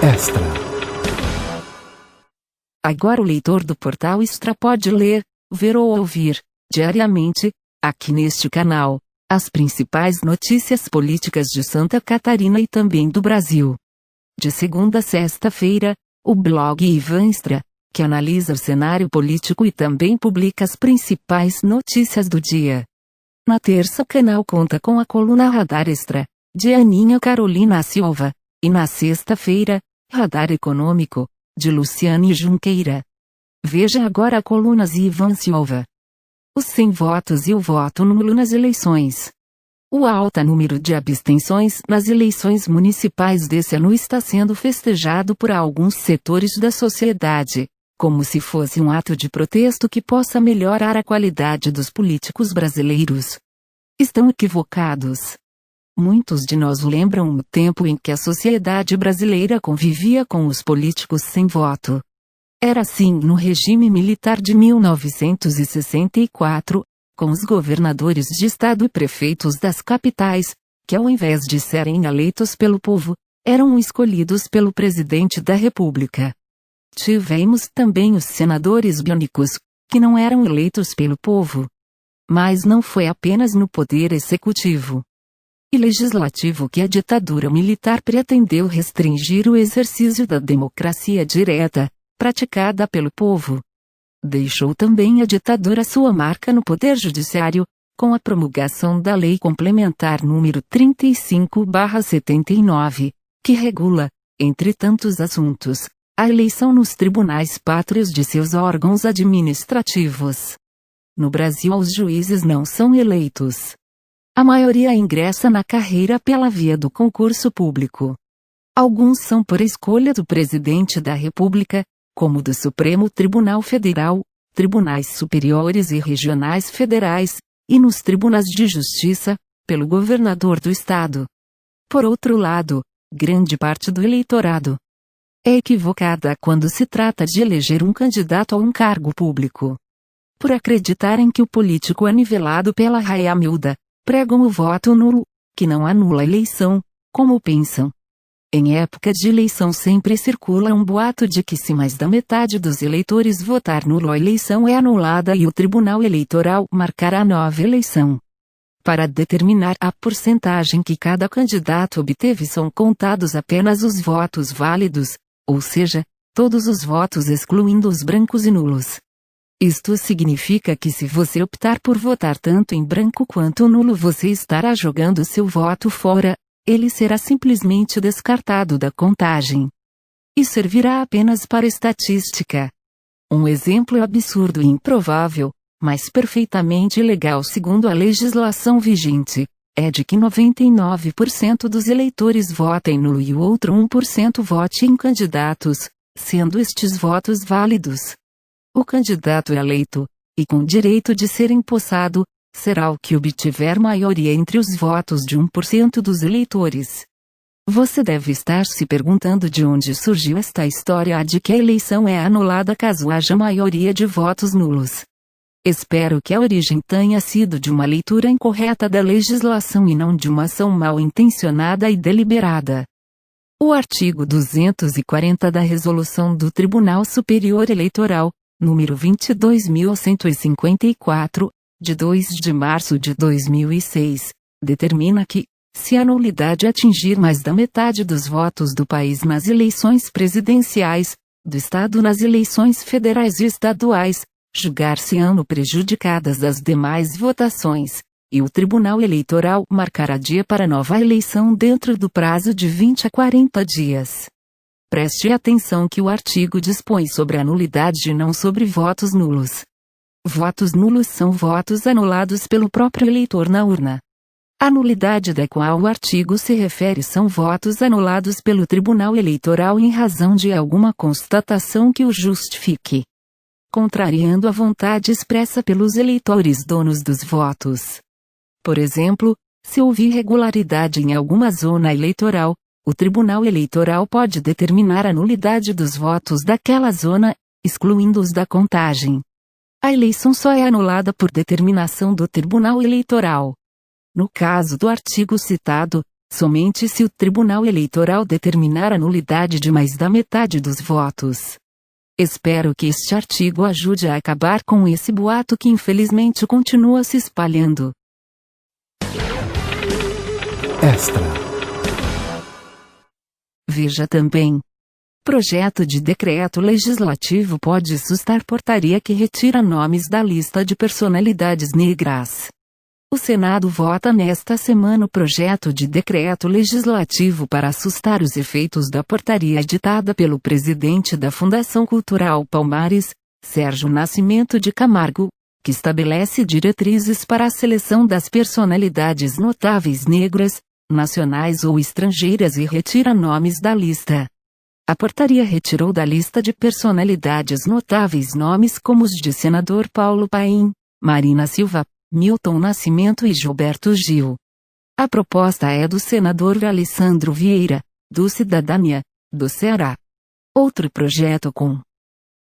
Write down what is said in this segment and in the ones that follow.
Extra. Agora o leitor do Portal Extra pode ler, ver ou ouvir, diariamente, aqui neste canal, as principais notícias políticas de Santa Catarina e também do Brasil. De segunda a sexta-feira, o blog Ivan Extra, que analisa o cenário político e também publica as principais notícias do dia. Na terça o canal conta com a coluna Radar Extra, de Aninha Carolina Silva, e na sexta-feira, Radar Econômico, de Luciane Junqueira. Veja agora a coluna Ivan Silva. Os sem votos e o voto nulo nas eleições. O alto número de abstenções nas eleições municipais desse ano está sendo festejado por alguns setores da sociedade, como se fosse um ato de protesto que possa melhorar a qualidade dos políticos brasileiros. Estão equivocados. Muitos de nós lembram o tempo em que a sociedade brasileira convivia com os políticos sem voto. Era assim no regime militar de 1964, com os governadores de estado e prefeitos das capitais, que ao invés de serem eleitos pelo povo, eram escolhidos pelo presidente da República. Tivemos também os senadores biônicos, que não eram eleitos pelo povo. Mas não foi apenas no poder executivo e legislativo que a ditadura militar pretendeu restringir o exercício da democracia direta, praticada pelo povo. Deixou também a ditadura sua marca no poder judiciário, com a promulgação da Lei Complementar número 35/79, que regula, entre tantos assuntos, a eleição nos tribunais pátrios de seus órgãos administrativos. No Brasil os juízes não são eleitos. A maioria ingressa na carreira pela via do concurso público. Alguns são por escolha do presidente da República, como do Supremo Tribunal Federal, tribunais superiores e regionais federais, e nos tribunais de justiça, pelo governador do estado. Por outro lado, grande parte do eleitorado é equivocada quando se trata de eleger um candidato a um cargo público. Por acreditarem que o político é nivelado pela raia miúda, pregam o voto nulo, que não anula a eleição, como pensam. Em época de eleição sempre circula um boato de que se mais da metade dos eleitores votar nulo a eleição é anulada e o Tribunal Eleitoral marcará nova eleição. Para determinar a porcentagem que cada candidato obteve são contados apenas os votos válidos, ou seja, todos os votos excluindo os brancos e nulos. Isto significa que se você optar por votar tanto em branco quanto nulo você estará jogando seu voto fora, ele será simplesmente descartado da contagem. E servirá apenas para estatística. Um exemplo absurdo e improvável, mas perfeitamente legal segundo a legislação vigente, é de que 99% dos eleitores votem nulo e o outro 1% vote em candidatos, sendo estes votos válidos. O candidato eleito, e com direito de ser empossado, será o que obtiver maioria entre os votos de 1% dos eleitores. Você deve estar se perguntando de onde surgiu esta história de que a eleição é anulada caso haja maioria de votos nulos. Espero que a origem tenha sido de uma leitura incorreta da legislação e não de uma ação mal intencionada e deliberada. O artigo 240 da Resolução do Tribunal Superior Eleitoral, número 22.154, de 2 de março de 2006, determina que, se a nulidade atingir mais da metade dos votos do país nas eleições presidenciais, do Estado nas eleições federais e estaduais, julgar-se-ão prejudicadas as demais votações, e o Tribunal Eleitoral marcará dia para nova eleição dentro do prazo de 20 a 40 dias. Preste atenção que o artigo dispõe sobre a nulidade e não sobre votos nulos. Votos nulos são votos anulados pelo próprio eleitor na urna. A nulidade da qual o artigo se refere são votos anulados pelo Tribunal Eleitoral em razão de alguma constatação que o justifique, contrariando a vontade expressa pelos eleitores donos dos votos. Por exemplo, se houve irregularidade em alguma zona eleitoral, o Tribunal Eleitoral pode determinar a nulidade dos votos daquela zona, excluindo-os da contagem. A eleição só é anulada por determinação do Tribunal Eleitoral. No caso do artigo citado, somente se o Tribunal Eleitoral determinar a nulidade de mais da metade dos votos. Espero que este artigo ajude a acabar com esse boato que infelizmente continua se espalhando. Extra. Veja também. Projeto de decreto legislativo pode sustar portaria que retira nomes da lista de personalidades negras. O Senado vota nesta semana o projeto de decreto legislativo para assustar os efeitos da portaria editada pelo presidente da Fundação Cultural Palmares, Sérgio Nascimento de Camargo, que estabelece diretrizes para a seleção das personalidades notáveis negras, nacionais ou estrangeiras e retira nomes da lista. A portaria retirou da lista de personalidades notáveis nomes como os de senador Paulo Paim, Marina Silva, Milton Nascimento e Gilberto Gil. A proposta é do senador Alessandro Vieira, do Cidadania, do Ceará. Outro projeto com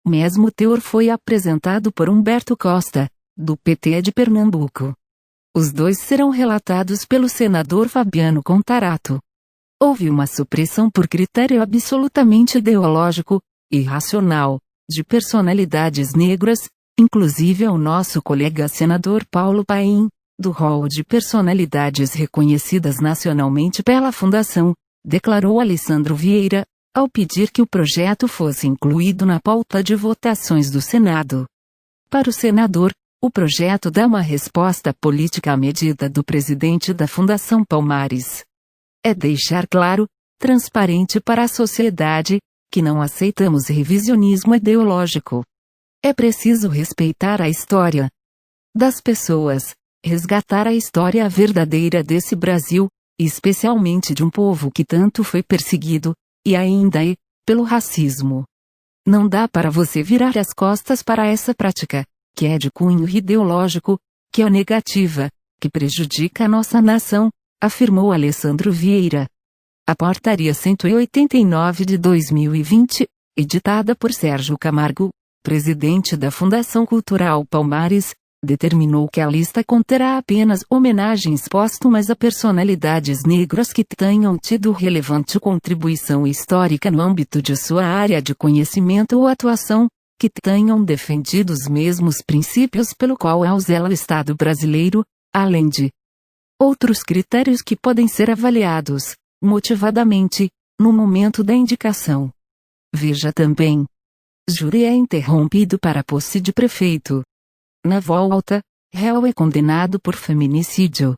o mesmo teor foi apresentado por Humberto Costa, do PT de Pernambuco. Os dois serão relatados pelo senador Fabiano Contarato. Houve uma supressão por critério absolutamente ideológico, irracional, de personalidades negras, inclusive ao nosso colega senador Paulo Paim, do rol de personalidades reconhecidas nacionalmente pela Fundação, declarou Alessandro Vieira, ao pedir que o projeto fosse incluído na pauta de votações do Senado. Para o senador, o projeto dá uma resposta política à medida do presidente da Fundação Palmares. É deixar claro, transparente para a sociedade, que não aceitamos revisionismo ideológico. É preciso respeitar a história das pessoas, resgatar a história verdadeira desse Brasil, especialmente de um povo que tanto foi perseguido, e ainda é, pelo racismo. Não dá para você virar as costas para essa prática, que é de cunho ideológico, que é negativa, que prejudica a nossa nação, afirmou Alessandro Vieira. A Portaria 189 de 2020, editada por Sérgio Camargo, presidente da Fundação Cultural Palmares, determinou que a lista conterá apenas homenagens póstumas a personalidades negras que tenham tido relevante contribuição histórica no âmbito de sua área de conhecimento ou atuação, que tenham defendido os mesmos princípios pelo qual zela o Estado brasileiro, além de outros critérios que podem ser avaliados, motivadamente, no momento da indicação. Veja também. Júri é interrompido para posse de prefeito. Na volta, réu é condenado por feminicídio.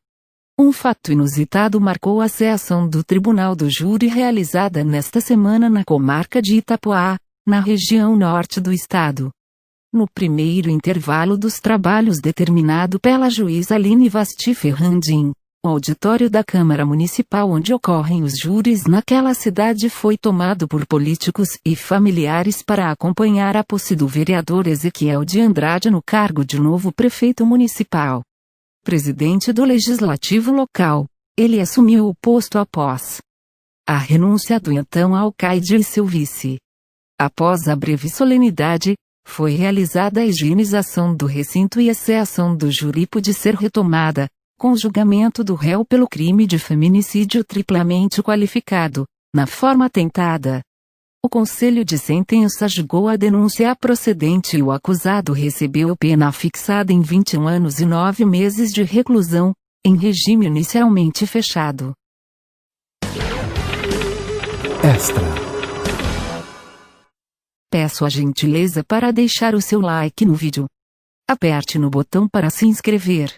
Um fato inusitado marcou a sessão do Tribunal do Júri realizada nesta semana na comarca de Itapoá, na região norte do estado. No primeiro intervalo dos trabalhos determinado pela juíza Aline Vasti Ferrandin, o auditório da Câmara Municipal onde ocorrem os júris naquela cidade foi tomado por políticos e familiares para acompanhar a posse do vereador Ezequiel de Andrade no cargo de novo prefeito municipal. Presidente do Legislativo local, ele assumiu o posto após a renúncia do então alcaide e seu vice. Após a breve solenidade, foi realizada a higienização do recinto e a sessão do júri pôde ser retomada, com o julgamento do réu pelo crime de feminicídio triplamente qualificado, na forma tentada. O Conselho de Sentença julgou a denúncia procedente e o acusado recebeu pena fixada em 21 anos e 9 meses de reclusão, em regime inicialmente fechado. Extra. Peço a gentileza para deixar o seu like no vídeo. Aperte no botão para se inscrever.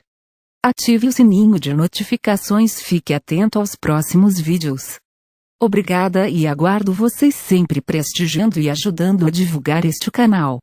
Ative o sininho de notificações, fique atento aos próximos vídeos. Obrigada e aguardo vocês sempre prestigiando e ajudando a divulgar este canal.